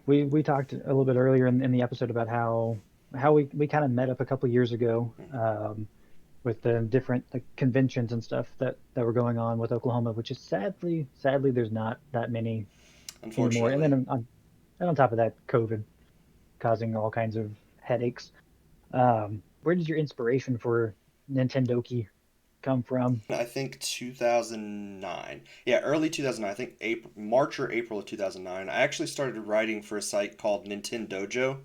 We talked a little bit earlier in the episode about how we kind of met up a couple years ago, with the different like, conventions and stuff that were going on with Oklahoma, which is sadly there's not that many anymore. And Unfortunately. then on top of that, COVID causing all kinds of headaches. Where did your inspiration for Nintendo Okie come from? I think 2009. Yeah, early 2009. I think April, March or April of 2009. I actually started writing for a site called Nintendo.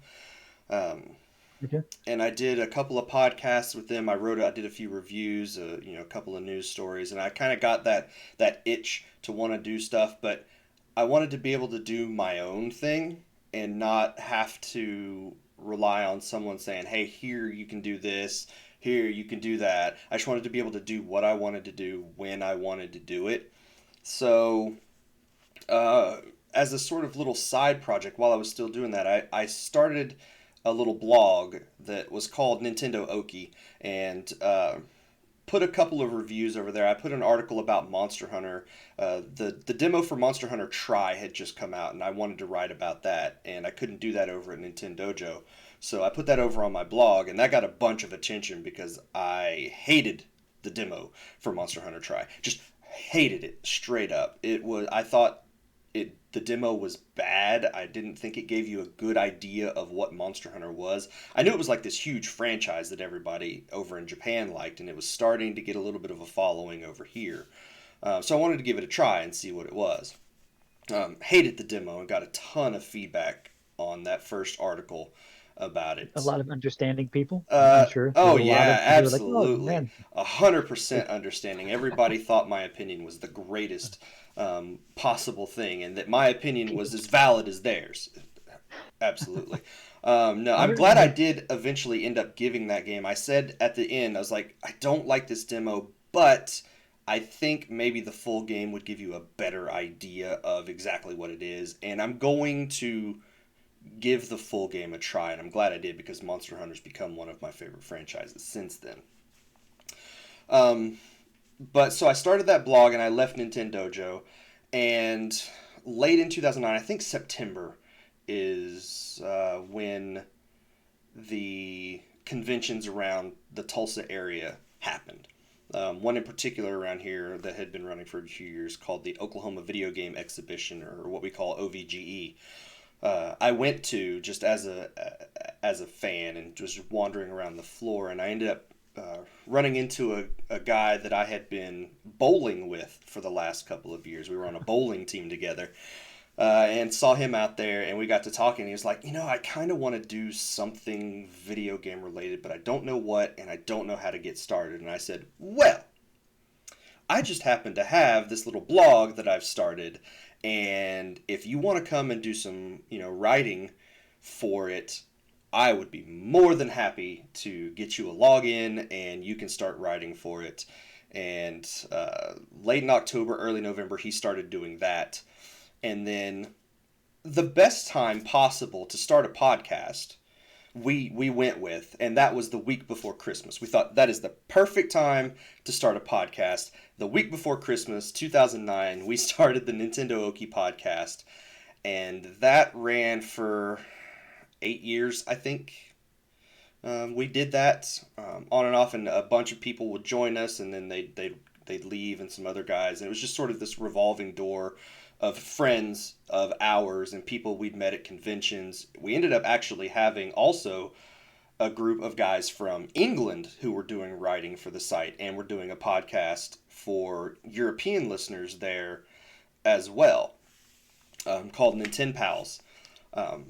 Um, Okay. and I did a couple of podcasts with them. I did a few reviews, a couple of news stories, and I kind of got that itch to want to do stuff, but I wanted to be able to do my own thing and not have to rely on someone saying, "Hey, here you can do this, here you can do that." I just wanted to be able to do what I wanted to do when I wanted to do it. So, uh, as a sort of little side project while I was still doing that, I started a little blog that was called Nintendo Okie, and put a couple of reviews over there. I put an article about Monster Hunter. The demo for Monster Hunter Try had just come out, and I wanted to write about that, and I couldn't do that over at Nintendo. So I put that over on my blog, and that got a bunch of attention because I hated the demo for Monster Hunter Try. Just hated it straight up. I thought the demo was bad. I didn't think it gave you a good idea of what Monster Hunter was. I knew it was like this huge franchise that everybody over in Japan liked, and it was starting to get a little bit of a following over here. So I wanted to give it a try and see what it was. Hated the demo and got a ton of feedback on that first article about A it. lot of understanding people, I'm sure. There's Oh a lot yeah, of people who are like, oh absolutely, man, 100% like understanding. Everybody thought my opinion was the greatest possible thing, and that my opinion was as valid as theirs. Absolutely. No, I I'm heard glad I that. did eventually end up giving that game. I said at the end, I was like, I don't like this demo, but I think maybe the full game would give you a better idea of exactly what it is, and I'm going to give the full game a try, and I'm glad I did because Monster Hunter's become one of my favorite franchises since then. Um, but so I started that blog and I left Nintendo, and late in 2009, I think September is when the conventions around the Tulsa area happened. One in particular around here that had been running for a few years called the Oklahoma Video Game Exhibition, or what we call OVGE. I went to just as a fan and just wandering around the floor, and I ended up running into a guy that I had been bowling with for the last couple of years. We were on a bowling team together, and saw him out there, and we got to talking. He was like, I kind of want to do something video game related, but I don't know what, and I don't know how to get started. And I said, well, I just happen to have this little blog that I've started, and if you want to come and do some, writing for it, I would be more than happy to get you a login and you can start writing for it. And late in October, early November, he started doing that. And then the best time possible to start a podcast we went with, and that was the week before Christmas. We thought that is the perfect time to start a podcast. The week before Christmas, 2009, we started the Nintendo Okie podcast, and that ran for 8 years, I think. We did that on and off, and a bunch of people would join us, and then they'd leave, and some other guys, and it was just sort of this revolving door of friends of ours and people we'd met at conventions. We ended up actually having also a group of guys from England who were doing writing for the site and were doing a podcast for European listeners there as well, called Nintendo Pals. Um,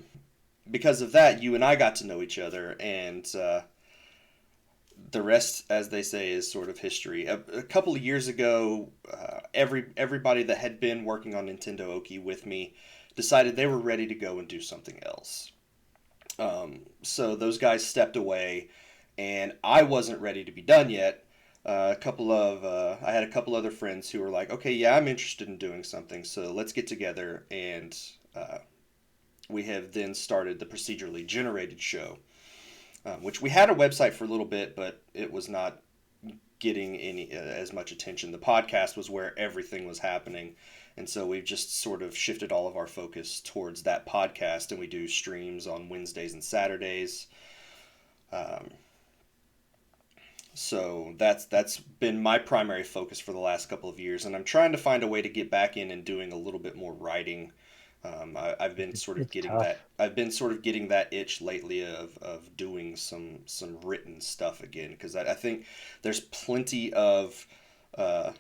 because of that, you and I got to know each other, and the rest, as they say, is sort of history. A couple of years ago, everybody that had been working on Nintendo Okie with me decided they were ready to go and do something else. So those guys stepped away, and I wasn't ready to be done yet. I had a couple other friends who were like, okay, yeah, I'm interested in doing something, so let's get together, and we have then started the Procedurally Generated show, which we had a website for a little bit, but it was not getting any as much attention. The podcast was where everything was happening, And so we've just sort of shifted all of our focus towards that podcast, and we do streams on Wednesdays and Saturdays. Um, so that's been my primary focus for the last couple of years, and I'm trying to find a way to get back in and doing a little bit more writing. I've been sort of It's getting tough. that. I've been sort of getting that itch lately of doing some written stuff again, because I think there's plenty of uh,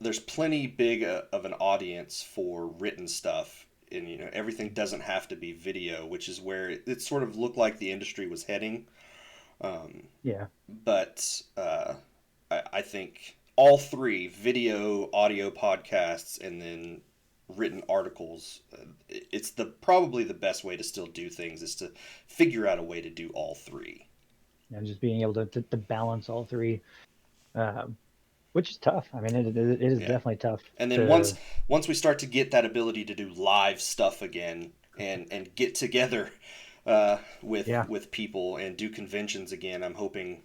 there's plenty big of an audience for written stuff, and everything doesn't have to be video, which is where it sort of looked like the industry was heading. Um, Yeah, but I think all three, video, audio podcasts, and then written articles, it's the probably the best way to still do things is to figure out a way to do all three. just being able to balance all three, um, which is tough. I mean, it is Yeah. definitely tough And then once to. once we start to get that ability to do live stuff again, and get together Yeah, with people and do conventions again, I'm hoping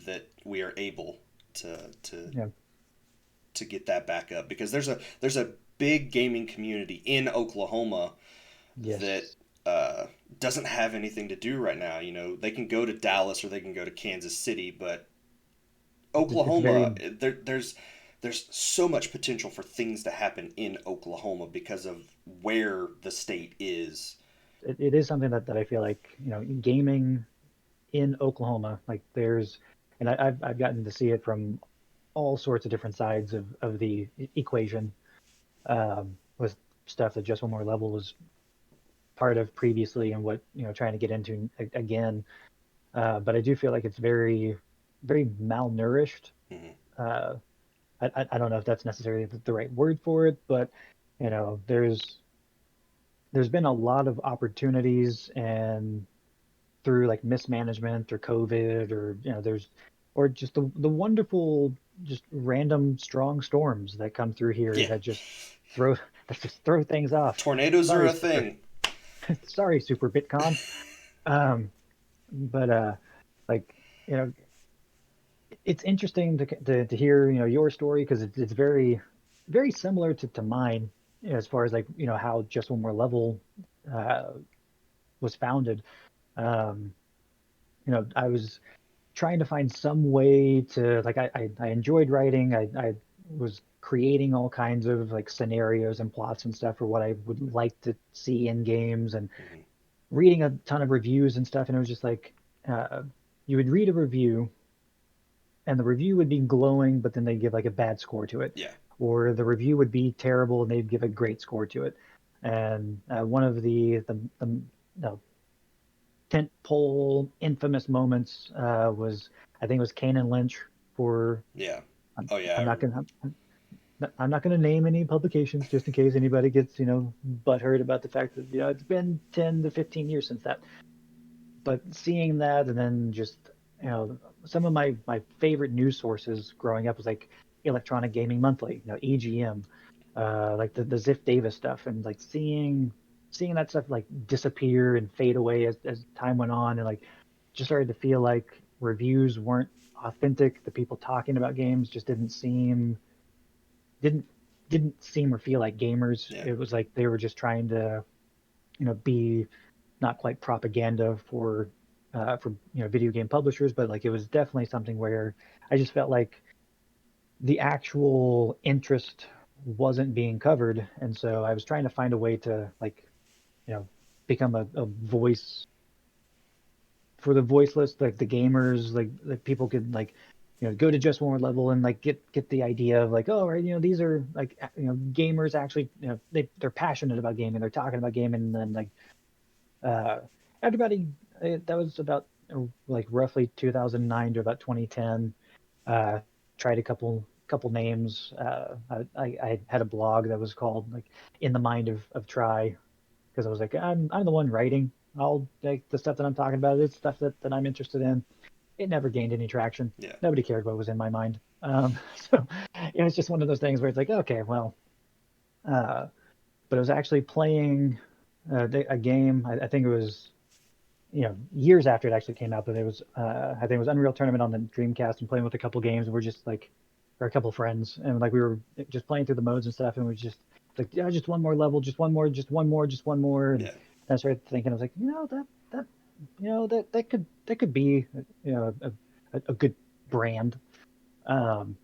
that we are able to to yeah, to get that back up, because there's a big gaming community in Oklahoma that yes. uh, doesn't have anything to do right now. They can go to Dallas or they can go to Kansas City, but It's Oklahoma, very. there's so much potential for things to happen in Oklahoma because of where the state is. It is something that I feel like gaming in Oklahoma, like there's, and I've gotten to see it from all sorts of different sides of the equation, with stuff that Just One More Level was part of previously, and what trying to get into again. But I do feel like it's very malnourished. Hmm. Uh, I don't know if that's necessarily the right word for it, but there's been a lot of opportunities, and through like mismanagement or COVID, or there's, or just the wonderful, just random strong storms that come through here Yeah, that just throw that just throw things off. tornadoes are Sorry, a super thing. sorry, Super Bitcon. Um, but like you know, it's interesting to hear your story, because it's very similar to mine, as far as like how Just One More Level uh, was founded. Um, I was trying to find some way to, like, I enjoyed writing. I was creating all kinds of like scenarios and plots and stuff for what I would like to see in games, and Hmm. reading a ton of reviews and stuff. And it was just like, uh, you would read a review, and the review would be glowing, but then they'd give like a bad score to it, Yeah, or the review would be terrible and they'd give a great score to it. And one of the no, tent pole infamous moments was, I think it was Kane and Lynch for. yeah. I'm, Oh yeah. I'm not gonna I'm not gonna name any publications, just in case anybody gets butthurt about the fact that it's been 10 to 15 years since that. But seeing that, and then just some of my favorite news sources growing up was like Electronic Gaming Monthly, EGM, like the Ziff Davis stuff, and like seeing that stuff like disappear and fade away as time went on, and like just started to feel like reviews weren't authentic. The people talking about games just didn't didn't seem or feel like gamers. Yeah. It was like they were just trying to be not quite propaganda for video game publishers, but like it was definitely something where I just felt like the actual interest wasn't being covered, and so I was trying to find a way to, like, you know become a voice for the voiceless, like the gamers, like people could, like, go to Just One More Level and like get the idea of like, oh, right, these are like, gamers actually, they're passionate about gaming, they're talking about gaming. And then like, uh everybody, that was about like roughly 2009 to about 2010. uh Tried a couple names. I had a blog that was called like In the Mind of Try, because I was like, I'm the one writing. I'll like the stuff that I'm talking about. It's stuff that I'm interested in. It never gained any traction. Yeah. Nobody cared what was in my mind. So it was just one of those things where it's like, okay, well, uh, but I was actually playing a game. I think it was, years after it actually came out, but it was, I think it was Unreal Tournament on the Dreamcast, and playing with a couple games, and we're just like, or a couple friends, and like we were just playing through the modes and stuff, and we just like, yeah, just one more level, just one more, just one more, just one more, and Yeah. I started thinking, I was like, that that could be a good brand. Um,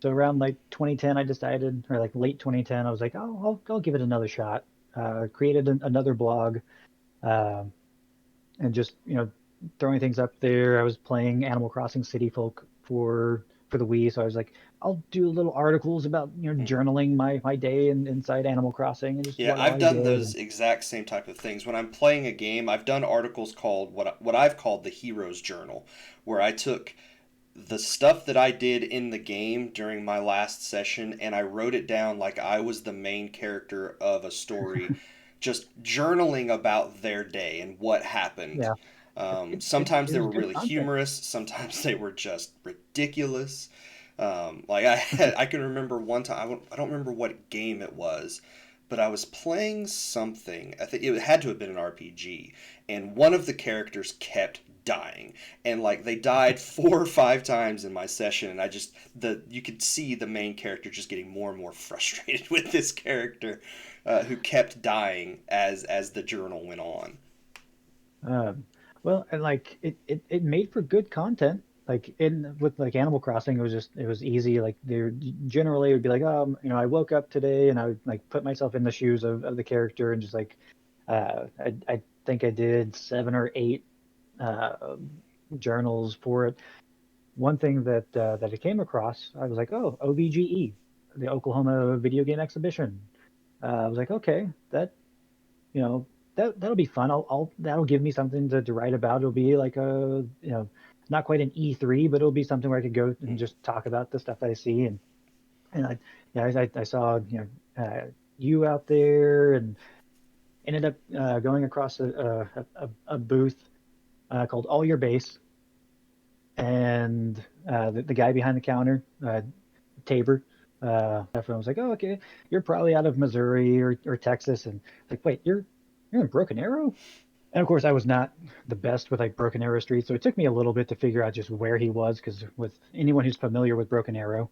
so around like 2010, I decided, or like late 2010, I was like, oh, I'll give it another shot. Created another blog, um, and just throwing things up there. I was playing Animal Crossing City Folk for the Wii, so I was like, I'll do little articles about Mhm. journaling my day inside Animal Crossing and just Yeah, what I've I done did. those exact same type of things. When I'm playing a game, I've done articles called what I've called the Hero's Journal, where I took the stuff that I did in the game during my last session and I wrote it down like I was the main character of a story, just journaling about their day and what happened. Yeah, Sometimes it they was were good really content. humorous, sometimes they were just ridiculous. I can remember one time, I don't remember what game it was, but I was playing something. I think it had to have been an RPG, and one of the characters kept dying, and like they died 4 or 5 times in my session, and I just the you could see the main character just getting more and more frustrated with this character, who kept dying as the journal went on. Um, well, and like it made for good content. Like in with like Animal Crossing, it was easy. Like there generally it would be like, I woke up today and I would like put myself in the shoes of the character and just like, I think I did 7 or 8 uh, journals for it. One thing that I came across, I was like, oh, OVGE, the Oklahoma Video Game Exhibition. I was like, okay, you know that'll be fun. I'll that'll give me something to write about. It'll be like a not quite an E3, but it'll be something where I could go and Mm. just talk about the stuff that I see. And I saw you out there and ended up going across a booth called All Your Base, and the guy behind the counter, Tabor. And I was like, oh, okay, you're probably out of Missouri or Texas, and like, wait, you're in Broken Arrow? And of course, I was not the best with like Broken Arrow Street, so it took me a little bit to figure out just where he was. Because with anyone who's familiar with Broken Arrow,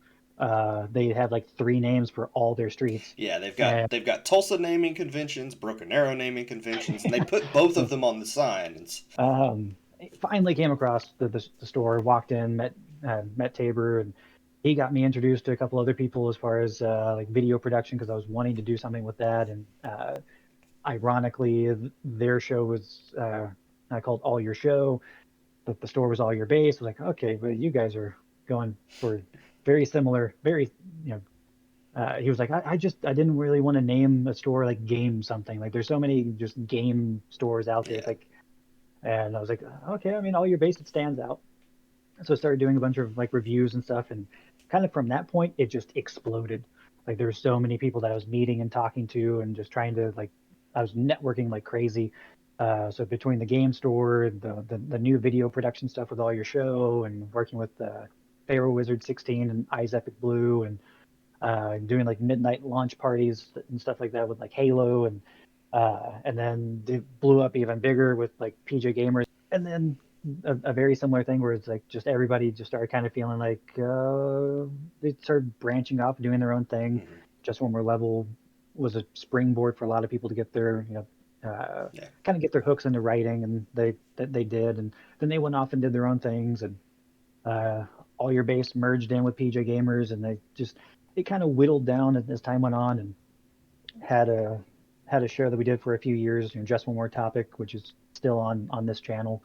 they have like 3 names for all their streets. Yeah, And they've got Tulsa naming conventions, Broken Arrow naming conventions, and they put both of so, them on the sign. It's finally came across the store, walked in, met Tabor, and he got me introduced to a couple other people as far as like video production because I was wanting to do something with that. And ironically, their show was called All Your Show, but the store was All Your Base. I was like, okay, but you guys are going for very similar, very, you know. He was like, I didn't really want to name a store like Game something. Like, there's so many just game stores out there. It's yeah, like, and I was like, okay, I mean, All Your Base, it stands out. So I started doing a bunch of like reviews and stuff, and kind of from that point, it just exploded. Like, there were so many people that I was meeting and talking to, and just trying to like, I was networking like crazy. So between the game store, the new video production stuff with All Your Show, and working with Pharaoh Wizard 16 and Eyes Epic Blue, and doing like midnight launch parties and stuff like that with like Halo, and then it blew up even bigger with like PJ Gamers, and then a very similar thing where it's like just everybody just started kind of feeling like they started branching off, doing their own thing. mm-hmm. Just One More Level was a springboard for a lot of people to get their Yeah, kind of get their hooks into writing, and they did, and then they went off and did their own things, and uh, All Your Base merged in with PJ Gamers, and they just it kind of whittled down as time went on, and had a had a show that we did for a few years, Just One More Topic, which is still on this channel.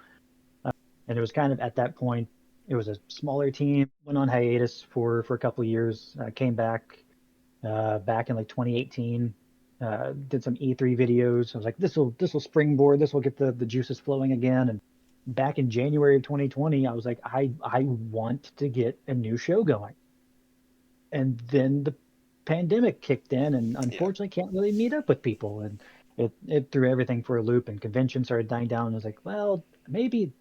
And it was kind of at that point, it was a smaller team, went on hiatus for a couple of years, came back in like 2018, did some E3 videos. I was like, this will springboard, this will get the juices flowing again. And back in January of 2020, I was like, I want to get a new show going. And then the pandemic kicked in, and yeah, unfortunately can't really meet up with people, and it threw everything for a loop, and conventions started dying down. And I was like, well, maybe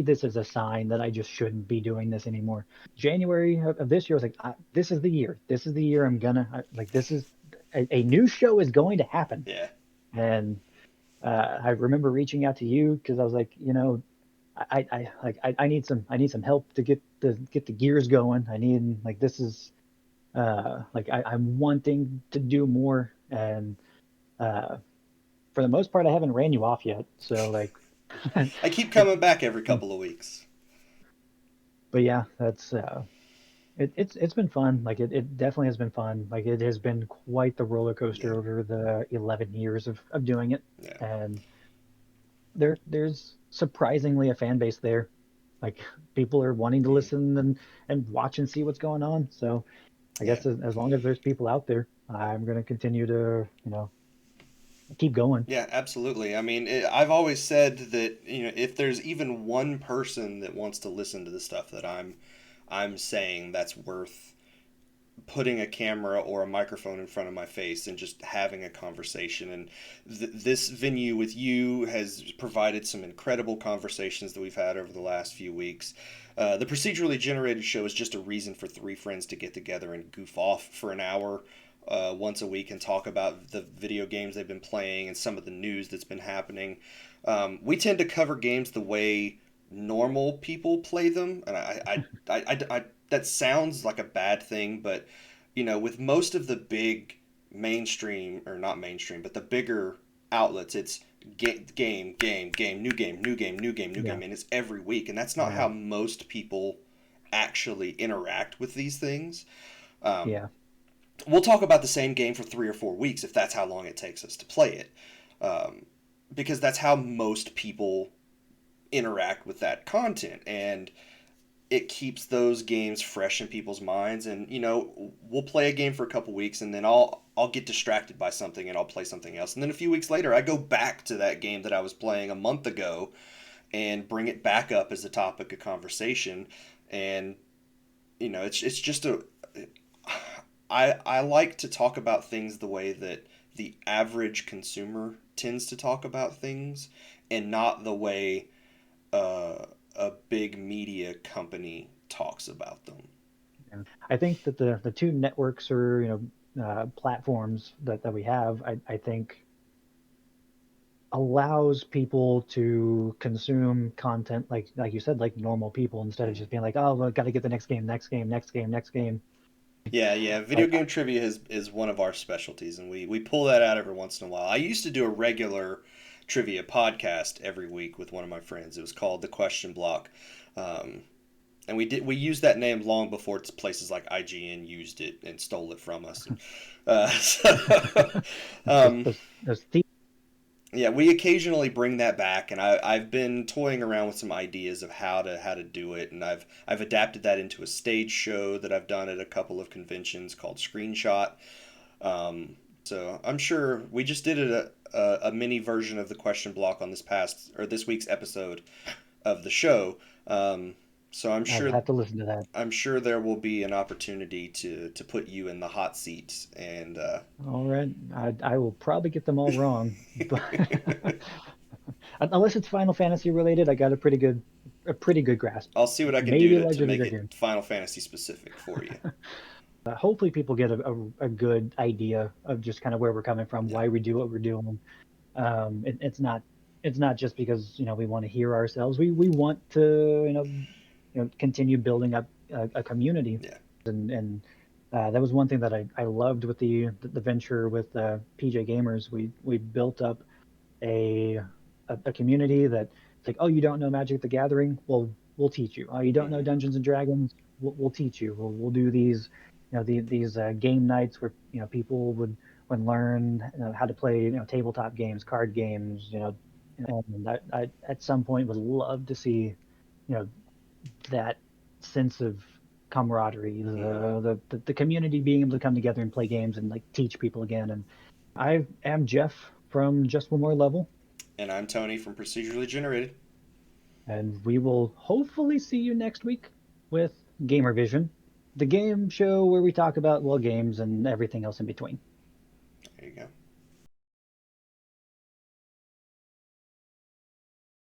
this is a sign that I just shouldn't be doing this anymore. January of this year, I was like, this is the year. This is the year I'm gonna like. This is a new show is going to happen. yeah. And I remember reaching out to you because I was like, I need some help to get the gears going. I need like this is Like I'm wanting to do more, and uh, for the most part, I haven't ran you off yet. So like, I keep it, coming back every couple of weeks. but yeah, that's it's been fun. Like it definitely has been fun. Like it has been quite the roller Yeah, coaster over the 11 years of doing it, yeah, and there's surprisingly a fan base there. Like people are wanting to hmm, listen and watch and see what's going on. So I yeah. guess as long as there's people out there, I'm gonna continue to keep going. Yeah, absolutely. I mean, I've always said that if there's even one person that wants to listen to the stuff that I'm saying, that's worth putting a camera or a microphone in front of my face and just having a conversation. And this venue with you has provided some incredible conversations that we've had over the last few weeks. The procedurally generated show is just a reason for three friends to get together and goof off for an hour once a week and talk about the video games they've been playing and some of the news that's been happening. We tend to cover games the way normal people play them, and that sounds like a bad thing, but with most of the big mainstream, or not mainstream, but the bigger outlets, it's game, new game, new game, new game, new Yeah, game, and it's every week, and that's not yeah, how most people actually interact with these things. Um, yeah, we'll talk about the same game for 3 or 4 weeks if that's how long it takes us to play it, um, because that's how most people interact with that content, and it keeps those games fresh in people's minds. And we'll play a game for a couple weeks, and then I'll get distracted by something and I'll play something else, and then a few weeks later I go back to that game that I was playing a month ago and bring it back up as a topic of conversation. And it's just a I like to talk about things the way that the average consumer tends to talk about things, and not the way uh, a big media company talks about them. yeah. I think that the two networks or platforms that we have, I think allows people to consume content like you said, like normal people, instead of Mm-hmm. just being like, oh, well, got to get the next game, next game, next game, next game. Yeah, yeah. Video I, game trivia is one of our specialties, and we pull that out every once in a while. I used to do a regular trivia podcast every week with one of my friends. It was called The Question Block. Um, and we used that name long before places like IGN used it and stole it from us. And, so, um, those yeah, we occasionally bring that back, and I've been toying around with some ideas of how to do it, and I've adapted that into a stage show that I've done at a couple of conventions called Screenshot. So I'm sure we just did a mini version of the question block on this week's episode of the show. So I'll have to listen to that. I'm sure there will be an opportunity to put you in the hot seat, and All right, I will probably get them all wrong, but unless it's Final Fantasy related, I got a pretty good grasp. I'll see what I can do Maybe to Legend of make it Dragoon. Final Fantasy specific for you. Hopefully, people get a good idea of just kind of where we're coming from, Yeah. why we do what we're doing. It's not just because we want to hear ourselves. We want to continue building up a community, Yeah. and that was one thing that I loved with the venture with PJ Gamers. We built up a a community that it's like, oh, you don't know Magic the Gathering? Well, we'll teach you. Oh, you don't know Hmm. Dungeons and Dragons? We'll teach you. We'll do these these game nights where people would learn how to play tabletop games, card games, and I at some point would love to see you know that sense of camaraderie, Hmm. the community being able to come together and play games and like teach people again. And I am Jeff from Just One More Level, And I'm Tony from Procedurally Generated. and we will hopefully see you next week with GamerVision, the game show where we talk about, well, games and everything else in between. There you go.